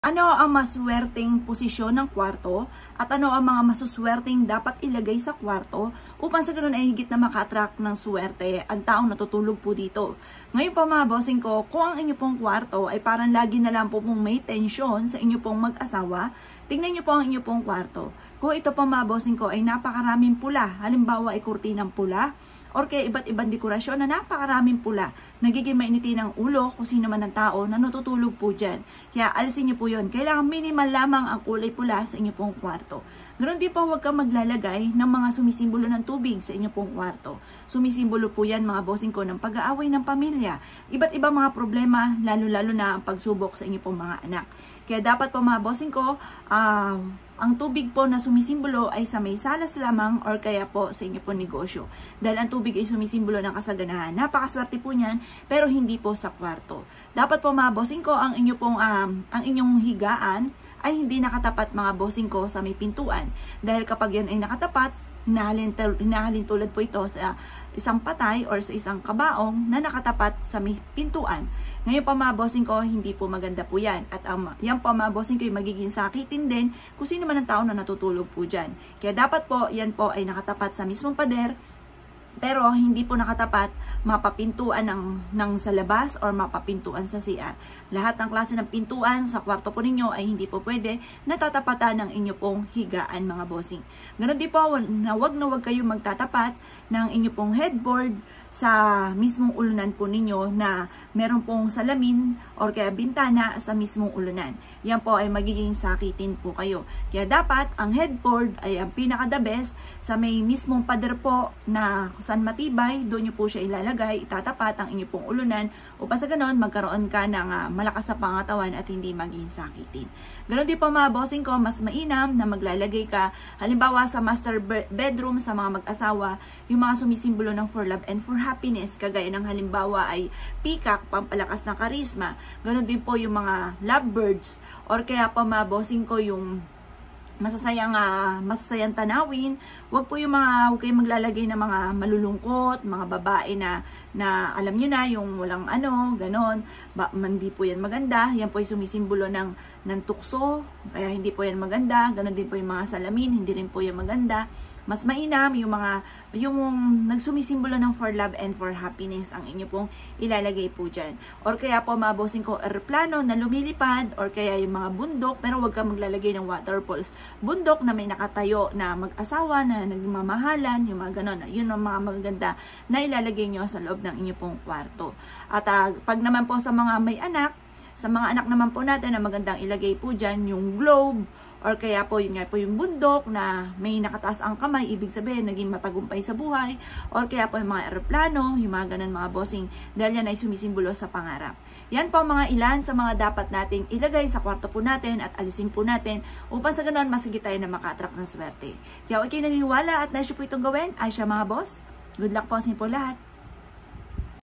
Ano ang maswerteng posisyon ng kwarto at ano ang mga masuswerteng dapat ilagay sa kwarto upang sa ganoon ay higit na maka-attract ng swerte ang taong natutulog po dito. Ngayon po mga bossing ko, kung ang inyo pong kwarto ay parang lagi na lang po pong may tensyon sa inyo pong mag-asawa, tingnan nyo po ang inyo pong kwarto. Kung ito po mga bossing ko ay napakaraming pula, halimbawa ay kurtinang pula, or kaya iba't ibang dekorasyon na napakaraming pula, nagiging mainitin ang ulo kung sino man ang tao na natutulog po dyan. Kaya alisin nyo po yun. Kailangan minimal lamang ang kulay pula sa inyo pong kwarto. Ganoon din po, huwag kang maglalagay ng mga sumisimbolo ng tubig sa inyo pong kwarto. Sumisimbolo po yan mga bossing ko ng pag-aaway ng pamilya. Iba't ibang mga problema, lalo-lalo na ang pagsubok sa inyo pong mga anak. Kaya dapat po mga bossing ko, ang tubig po na sumisimbolo ay sa may salas lamang or kaya po sa inyo po negosyo. Dahil ang tubig ay sumisimbolo ng kasaganahan. Napakaswerte po niyan, pero hindi po sa kwarto. Dapat po mga bossing ko, ang inyong higaan ay hindi nakatapat mga bossing ko sa may pintuan. Dahil kapag yan ay nakatapat, hinahalin tulad po ito sa isang patay or sa isang kabaong na nakatapat sa may pintuan. Ngayon pa mga bossing ko, hindi po maganda po yan. At yan po mga bossing ko, magiging sakitin din kung sino man ang tao na natutulog po dyan. Kaya dapat po, yan po ay nakatapat sa mismong pader, pero hindi po nakatapat mapapintuan ng sa labas or mapapintuan sa CR. Lahat ng klase ng pintuan sa kwarto po ninyo ay hindi po pwede natatapatan ng inyo pong higaan mga bossing. Ganon din po, na wag kayong magtatapat ng inyo pong headboard sa mismong ulunan po ninyo na meron pong salamin or kaya bintana sa mismong ulunan. Yan po ay magiging sakitin po kayo. Kaya dapat ang headboard ay ang pinaka the best sa may mismong pader po na saan matibay, doon nyo po siya ilalagay, itatapat ang inyo pong ulunan upang sa ganon magkaroon ka ng malakas sa pangatawan at hindi maging sakitin. Ganon din po mga bossing ko, mas mainam na maglalagay ka halimbawa sa master bedroom sa mga mag-asawa, yung mga sumisimbolo ng for love and for happiness, kagaya ng halimbawa ay peacock, pampalakas ng karisma. Ganon din po yung mga lovebirds or kaya pa mga bossing ko yung masasayang tanawin. Huwag kayong maglalagay ng mga malulungkot, mga babae na alam nyo na, yung walang ganon. Hindi po yan maganda. Yan po ay sumisimbolo ng tukso, kaya hindi po yan maganda. Ganon din po yung mga salamin, hindi rin po yan maganda. Mas mainam yung nagsumisimbolo ng for love and for happiness ang inyo pong ilalagay po dyan. Or kaya po mga bossing ko, aeroplano na lumilipad or kaya yung mga bundok, pero huwag kang maglalagay ng waterfalls. Bundok na may nakatayo na mag-asawa na nagmamahalan, yung mga ganon. Yun ang mga magaganda na ilalagay nyo sa loob ng inyo pong kwarto. At pag naman po sa mga may anak, sa mga anak naman po natin na magandang ilagay po dyan yung globe or kaya po yun nga po yung bundok na may nakataas ang kamay, ibig sabihin naging matagumpay sa buhay, or kaya po yung mga aeroplano, yung mga ganun mga bossing, dahil yan ay sumisimbolo sa pangarap. Yan po mga ilan sa mga dapat nating ilagay sa kwarto po natin at alisin po natin upang sa ganun masigit tayo na maka-attract ng swerte. Kaya huwag kayo naniniwala at naisyo po itong gawin, ay siya mga boss. Good luck po sa inyo po lahat.